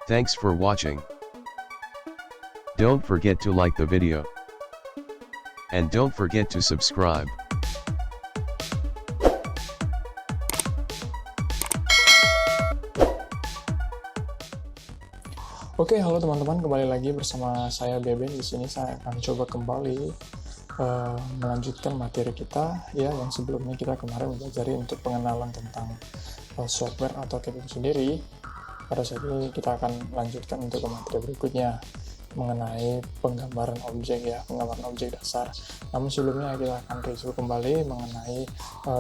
Thanks for watching. Don't forget to like the video. And don't forget to subscribe. Oke, halo teman-teman, kembali lagi bersama saya Beben. Di sini saya akan coba kembali melanjutkan materi kita ya, yang sebelumnya kita kemarin mempelajari untuk pengenalan tentang software atau CAD itu sendiri. Pada saat ini kita akan lanjutkan untuk ke materi berikutnya mengenai penggambaran objek ya, penggambaran objek dasar. Namun sebelumnya kita akan review kembali mengenai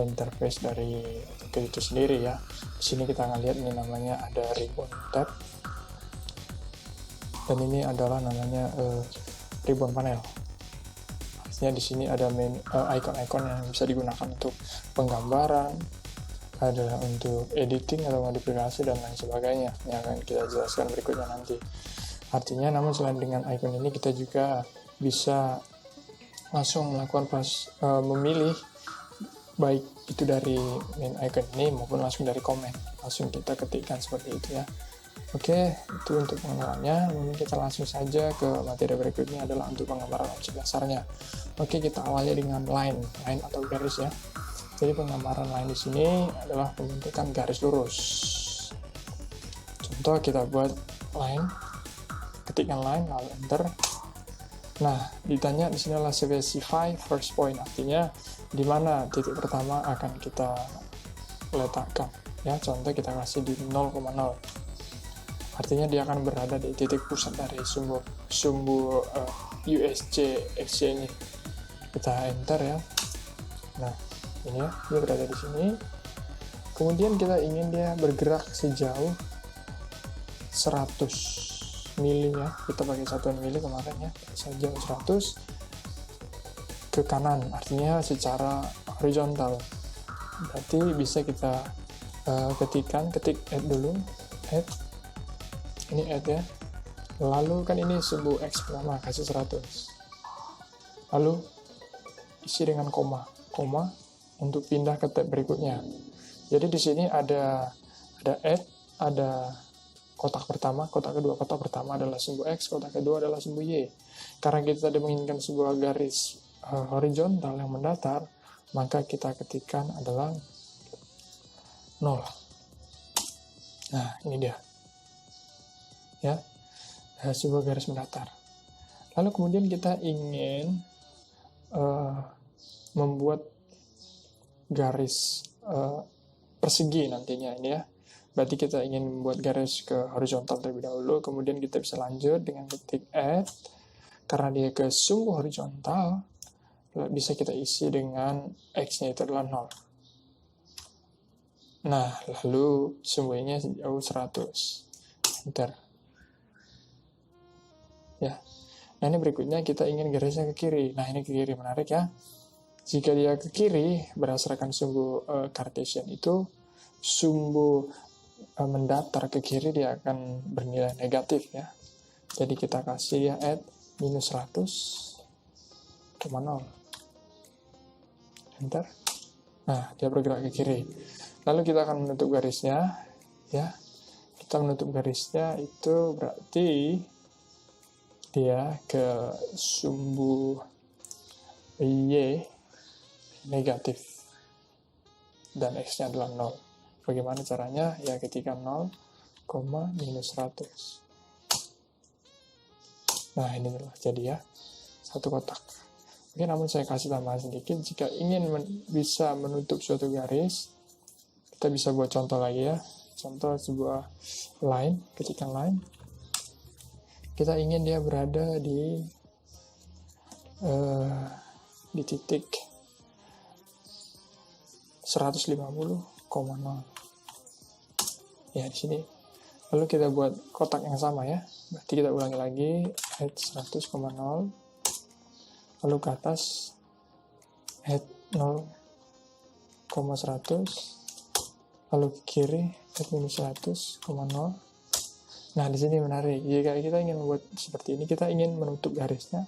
interface dari CAD itu sendiri ya. Di sini kita akan lihat ini namanya ada ribbon tab. Dan ini adalah namanya ribbon panel. Artinya di sini ada icon-icon yang bisa digunakan untuk penggambaran, ada untuk editing atau modifikasi dan lain sebagainya yang akan kita jelaskan berikutnya nanti. Artinya, namun selain dengan icon ini kita juga bisa langsung melakukan memilih baik itu dari main icon ini maupun langsung dari komen. Langsung kita ketikkan seperti itu ya. Oke, itu untuk pengenalannya. Kemudian kita langsung saja ke materi berikutnya adalah untuk penggambaran objek dasarnya. Oke, kita awali dengan line atau garis ya. Jadi penggambaran line di sini adalah pembentukan garis lurus. Contoh kita buat line, ketikkan line lalu enter. Nah, ditanya di sini adalah specify first point, artinya di mana titik pertama akan kita letakkan. Ya, contoh kita kasih di 0,0. Artinya dia akan berada di titik pusat dari sumbu USC XY ini. Kita enter ya. Nah, ini ya, dia berada di sini. Kemudian kita ingin dia bergerak sejauh 100 mili ya. Kita pakai satuan mili kemarin ya. Sejauh 100 ke kanan, artinya secara horizontal. Berarti bisa kita ketik add dulu, add. Ini add ya. Lalu kan ini sumbu X pertama, kasih 100. Lalu isi dengan koma untuk pindah ke tab berikutnya. Jadi di sini ada add, ada kotak pertama, kotak kedua. Kotak pertama adalah sumbu X, kotak kedua adalah sumbu Y. Karena kita tadi menginginkan sebuah garis horizontal yang mendatar, maka kita ketikkan adalah 0. Nah, ini dia. Ya, sebuah garis mendatar. Lalu kemudian kita ingin membuat garis persegi nantinya ini ya. Berarti kita ingin membuat garis ke horizontal terlebih dahulu, kemudian kita bisa lanjut dengan ketik add. Karena dia ke sumbu horizontal, bisa kita isi dengan X-nya itu adalah 0. Nah, lalu sumbunya sejauh 100. Enter. Ya. Nah, ini berikutnya kita ingin garisnya ke kiri. Nah, ini ke kiri, menarik ya. Jika dia ke kiri, berdasarkan sumbu Cartesian itu, sumbu mendatar ke kiri dia akan bernilai negatif ya. Jadi kita kasih dia add minus 100,0. Enter. Nah, dia bergerak ke kiri. Lalu kita akan menutup garisnya ya. Kita menutup garisnya itu berarti dia ke sumbu Y negatif dan X-nya adalah 0. Bagaimana caranya? Ya ketika 0, minus 100. Nah, ini adalah jadi ya, satu kotak. Oke, namun saya kasih tambahan sedikit. Jika ingin bisa menutup suatu garis, kita bisa buat contoh lagi ya. Contoh sebuah line, ketikkan line. Kita ingin dia berada di titik 150,0. Ya, di sini. Lalu kita buat kotak yang sama ya. Berarti kita ulangi lagi, add 100,0. Lalu ke atas, add 0,100. Lalu ke kiri, add minus 100,0. Nah, di sini menarik. Jika kita ingin membuat seperti ini, kita ingin menutup garisnya,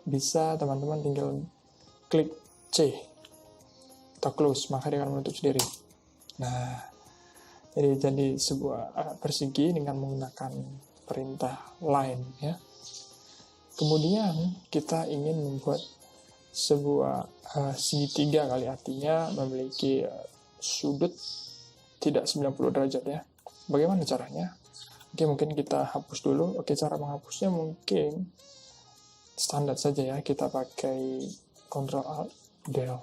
bisa teman-teman tinggal klik C atau close, maka dia akan menutup sendiri. Nah, jadi sebuah persegi dengan menggunakan perintah line ya. Kemudian kita ingin membuat sebuah segitiga kali, artinya memiliki sudut tidak 90 derajat ya. Bagaimana caranya? Oke, mungkin kita hapus dulu. Oke, cara menghapusnya mungkin standar saja ya. Kita pakai Ctrl Alt Del.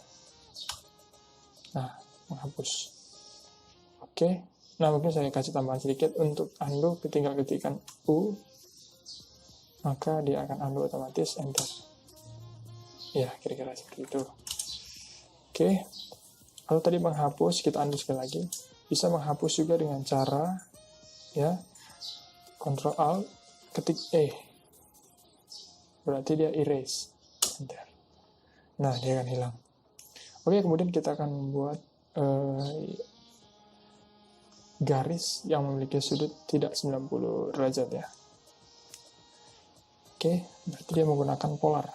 Nah, menghapus. Oke. Nah, mungkin saya kasih tambahan sedikit untuk undo, tinggal ketikkan U, maka dia akan undo otomatis, enter. Ya, kira-kira seperti itu. Oke. Kalau tadi menghapus, kita undo sekali lagi. Bisa menghapus juga dengan cara ya Ctrl Alt ketik E, berarti dia erase, enter. Nah, dia akan hilang. Oke, kemudian kita akan membuat garis yang memiliki sudut tidak 90 derajat ya. Oke, berarti dia menggunakan polar.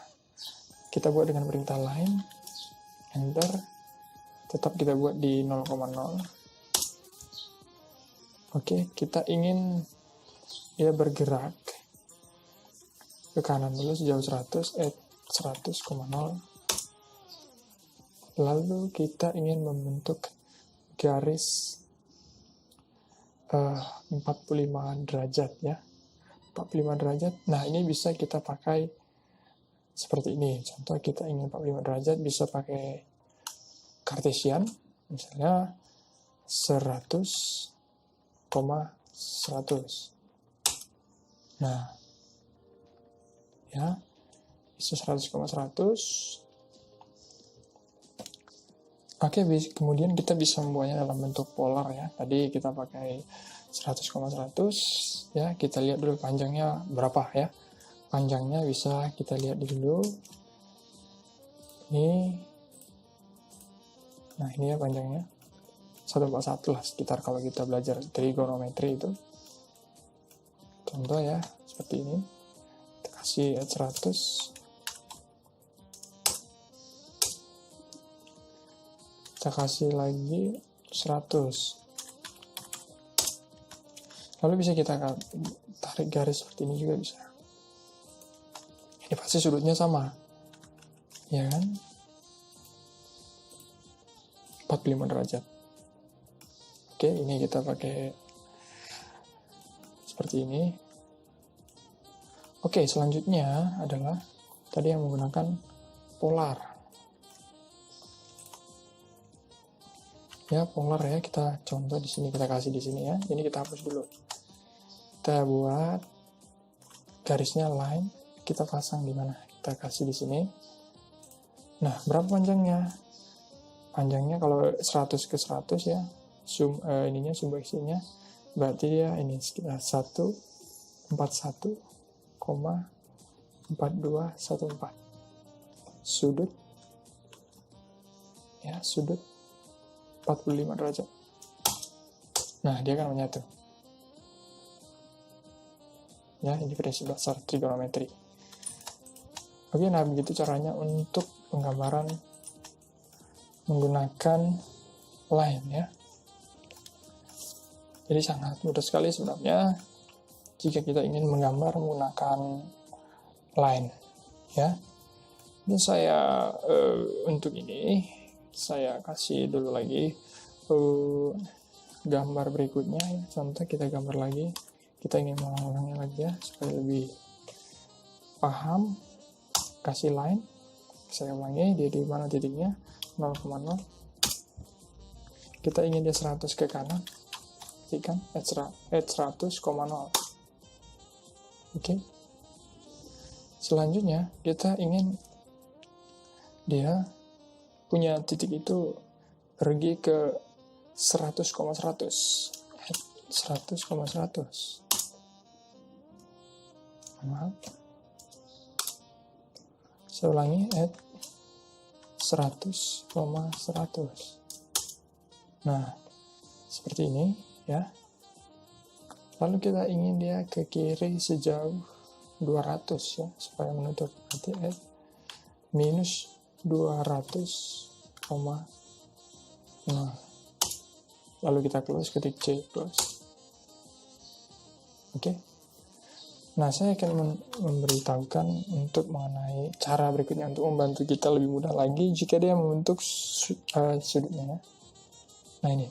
Kita buat dengan perintah line, enter. Tetap kita buat di 0,0. Oke, kita ingin dia bergerak ke kanan dulu sejauh 100, 100,0. Lalu kita ingin membentuk garis 45 derajat ya. 45 derajat. Nah, ini bisa kita pakai seperti ini. Contoh kita ingin 45 derajat, bisa pakai Cartesian, misalnya 100,100. Nah, ya, bisa 100,100. Oke, kemudian kita bisa membuatnya dalam bentuk polar ya. Tadi kita pakai 100,100 ya. Kita lihat dulu panjangnya berapa ya. Panjangnya bisa kita lihat dulu. Ini, nah ini ya panjangnya 141 lah sekitar kalau kita belajar trigonometri itu. Contoh ya, seperti ini. Kita kasih 100. Kita kasih lagi 100. Lalu bisa kita tarik garis seperti ini juga bisa. Ini pasti sudutnya sama. Ya kan? 45 derajat. Oke, ini kita pakai seperti ini. Oke, selanjutnya adalah tadi yang menggunakan polar. Ya, polar ya, kita contoh di sini, kita kasih di sini ya. Ini kita hapus dulu. Kita buat garisnya line, kita pasang di mana? Kita kasih di sini. Nah, berapa panjangnya? Panjangnya kalau 100 ke 100 ya. Sumber isinya berarti dia ini sekitar 141,4214 sudut ya, sudut 45 derajat. Nah, dia akan menyatu ya. Ini prinsip dasar trigonometri. Oke, nah begitu caranya untuk penggambaran menggunakan line ya. Jadi sangat mudah sekali sebenarnya jika kita ingin menggambar menggunakan line ya. Ini saya untuk ini saya kasih dulu lagi gambar berikutnya ya. Contoh kita gambar lagi, kita ingin mengulang-ulangnya lagi ya supaya lebih paham. Kasih line, saya ulangi, dia di mana titiknya 0,0. Kita ingin dia 100 ke kanan, ketikkan add 100,0. Oke. Selanjutnya kita ingin dia punya titik itu pergi ke 100,100. 100,100. Maaf. Saya ulangi, add 100,100. Nah, seperti ini ya. Lalu kita ingin dia ke kiri sejauh 200 ya, supaya menutup. Nanti add minus 200,0. Lalu kita close, ketik C, close. Oke. Nah, saya akan memberitahukan untuk mengenai cara berikutnya untuk membantu kita lebih mudah lagi jika dia membentuk sudutnya. Nah, ini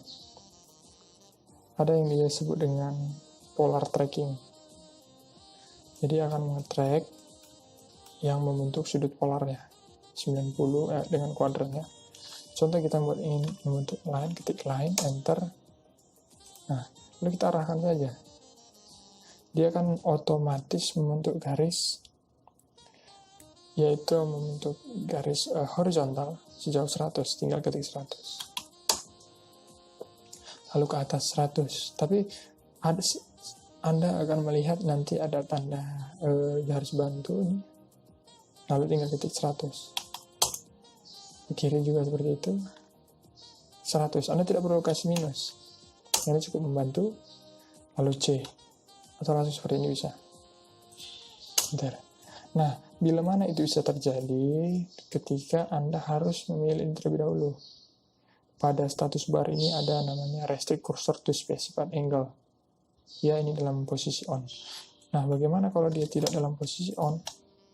ada yang disebut dengan polar tracking. Jadi akan nge-track yang membentuk sudut polarnya 90 dengan kuadrannya. Contoh kita ingin membentuk line, ketik line, enter. Nah, lalu kita arahkan saja. Dia akan otomatis membentuk garis, yaitu membentuk garis horizontal sejauh 100, tinggal ketik 100. Lalu ke atas 100. Tapi Anda akan melihat nanti ada tanda garis bantu ini. Lalu tinggal ketik 100. Ke kiri juga seperti itu. 100. Anda tidak perlu kasih minus. Ini cukup membantu. Lalu C. Atau langsung seperti ini bisa. Bentar. Nah, bila mana itu bisa terjadi ketika Anda harus memilih ini terlebih dahulu. Pada status bar ini ada namanya restrict cursor to specified angle. Ya, ini dalam posisi on. Nah, bagaimana kalau dia tidak dalam posisi on?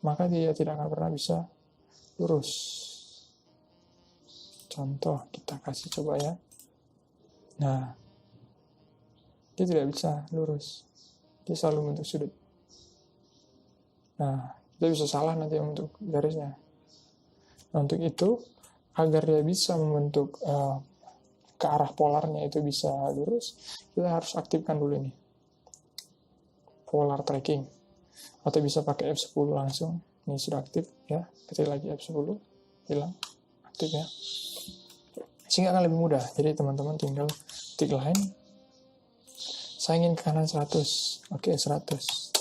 Maka dia tidak akan pernah bisa lurus. Contoh, kita kasih coba ya. Nah, dia tidak bisa lurus. Dia selalu membentuk sudut. Nah, dia bisa salah nanti membentuk garisnya. Nah, untuk itu, agar dia bisa membentuk ke arah polarnya itu bisa lurus, kita harus aktifkan dulu ini. Polar tracking. Atau bisa pakai F10 langsung. Ini sudah aktif ya. Ketik lagi F10, hilang. Aktif ya. Sehingga akan lebih mudah. Jadi teman-teman tinggal ketik line. Saya ingin ke kanan 100. Oke, 100.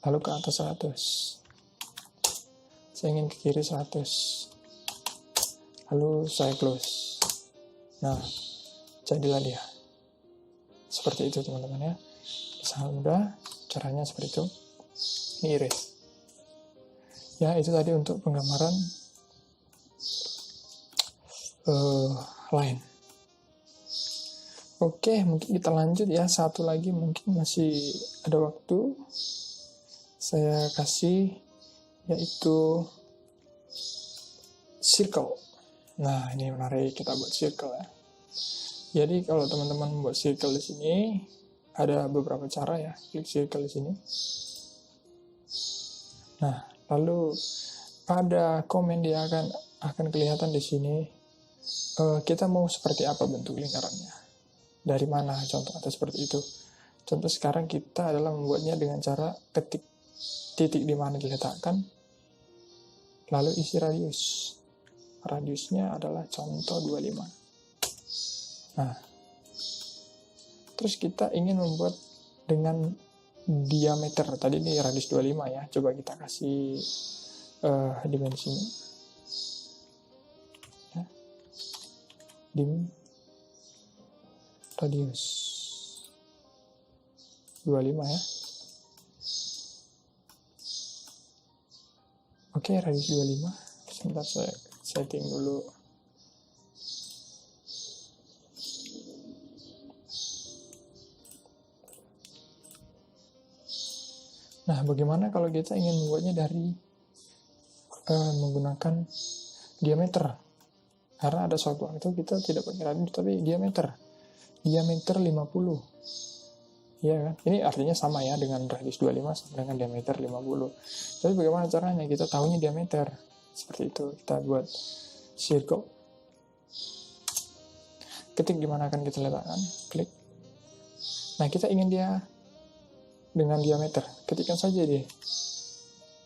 Lalu ke atas 100. Saya ingin ke kiri 100. Lalu saya close. Nah, jadilah dia. Seperti itu teman-teman ya. Sangat mudah. Caranya seperti itu. Ini iris. Ya, itu tadi untuk penggambaran line. Oke, mungkin kita lanjut ya. Satu lagi mungkin masih ada waktu. Saya kasih yaitu circle. Nah, ini menarik, kita buat circle ya. Jadi kalau teman-teman membuat circle di sini ada beberapa cara ya. Klik circle di sini. Nah, lalu pada komen dia akan kelihatan di sini kita mau seperti apa bentuk lingkarannya. Dari mana contoh atau seperti itu. Contoh sekarang kita adalah membuatnya dengan cara ketik titik di mana diletakkan, lalu isi radius. Radiusnya adalah contoh 25. Nah, terus kita ingin membuat dengan diameter. Tadi ini radius 25 ya. Coba kita kasih dimensinya. Ya. Dim radius 25 ya. Oke, radius 25. Sebentar saya setting dulu. Nah, bagaimana kalau kita ingin membuatnya dari menggunakan diameter? Karena ada suatu waktu kita tidak pakai radius tapi diameter. Diameter 50. Iya kan? Ini artinya sama ya dengan radius 25 sama dengan diameter 50. Tapi bagaimana caranya? Kita tahunya diameter. Seperti itu. Kita buat circle. Ketik di mana akan kita letakkan. Klik. Nah, kita ingin dia dengan diameter. Ketikkan saja dia.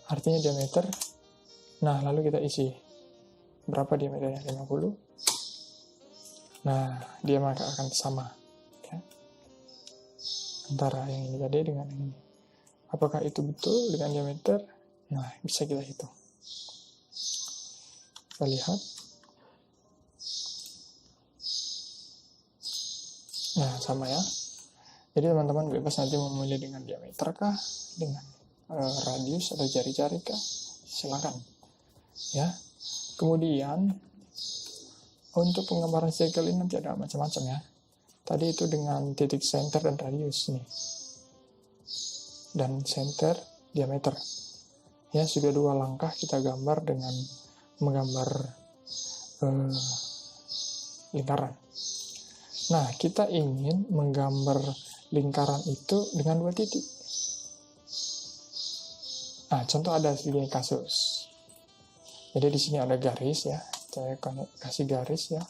Artinya diameter. Nah, lalu kita isi. Berapa diameternya? 50. Nah, dia maka akan sama. Ya. Antara yang ini tadi dengan yang ini. Apakah itu betul dengan diameter? Nah, bisa kita hitung. Kita lihat. Nah, sama ya. Jadi teman-teman bebas nanti memilih dengan diameter kah, dengan radius atau jari-jari kah, silakan. Ya. Kemudian untuk penggambaran circle ini nanti ada macam-macam ya. Tadi itu dengan titik center dan radius nih. Dan center diameter. Ya, sudah 2 langkah kita gambar dengan menggambar lingkaran. Nah, kita ingin menggambar lingkaran itu dengan 2 titik. Nah, contoh ada segini kasus. Jadi di sini ada garis ya. Saya kasih garis ya.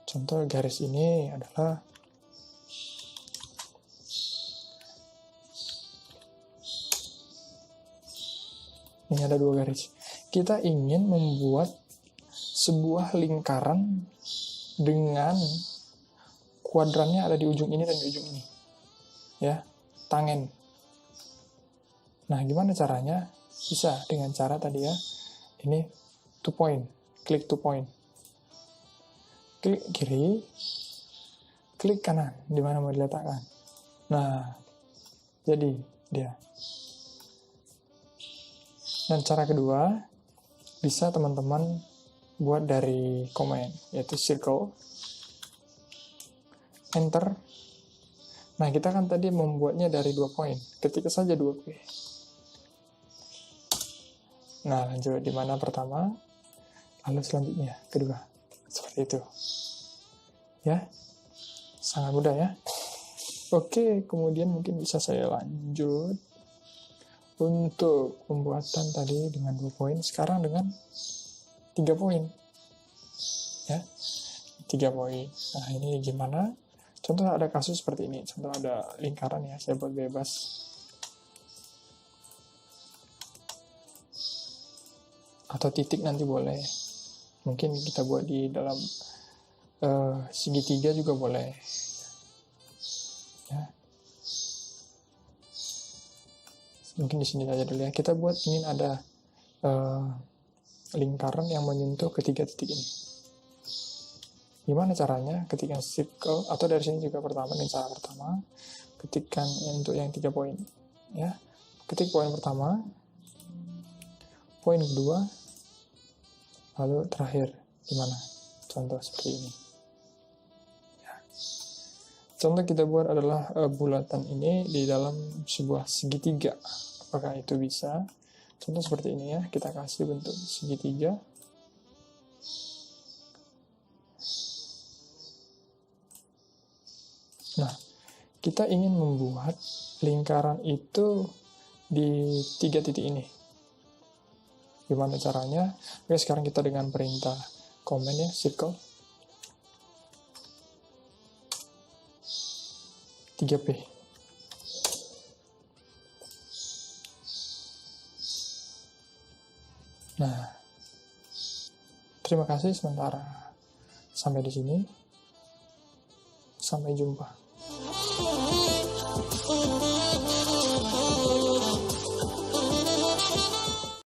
Contoh garis ini adalah ini ada 2 garis. Kita ingin membuat sebuah lingkaran dengan kuadrannya ada di ujung ini dan di ujung ini. Ya, tangen. Nah, gimana caranya? Bisa dengan cara tadi ya. Ini 2 point, klik 2 point. Klik kiri, klik kanan, di mana mau diletakkan. Nah, jadi dia. Dan cara kedua, bisa teman-teman buat dari komen, yaitu circle, enter. Nah, kita kan tadi membuatnya dari 2 poin. Ketik saja 2P. Nah, lanjut di mana pertama, lalu selanjutnya kedua. Seperti itu. Ya, sangat mudah ya. Oke, kemudian mungkin bisa saya lanjut untuk pembuatan tadi dengan 2 poin. Sekarang dengan 3 poin. Ya, 3 poin. Nah, ini gimana? Contoh ada kasus seperti ini. Contoh ada lingkaran ya, saya buat bebas. Atau titik nanti boleh. Mungkin kita buat di dalam segitiga juga boleh. Ya. Mungkin di sini saja dulu ya. Kita buat ingin ada lingkaran yang menyentuh ketiga titik ini. Gimana caranya? Ketikkan circle, atau dari sini juga pertama, dengan cara pertama, ketikkan untuk yang 3 poin. Ya. Ketik poin pertama, poin kedua, lalu terakhir. Gimana? Contoh seperti ini. Ya. Contoh kita buat adalah bulatan ini di dalam sebuah segitiga. Apakah itu bisa? Contoh seperti ini ya. Kita kasih bentuk segitiga. Nah, kita ingin membuat lingkaran itu di 3 titik ini. Gimana caranya? Oke, sekarang kita dengan perintah komen ya, circle 3P. Nah, terima kasih sementara sampai di sini. Sampai jumpa.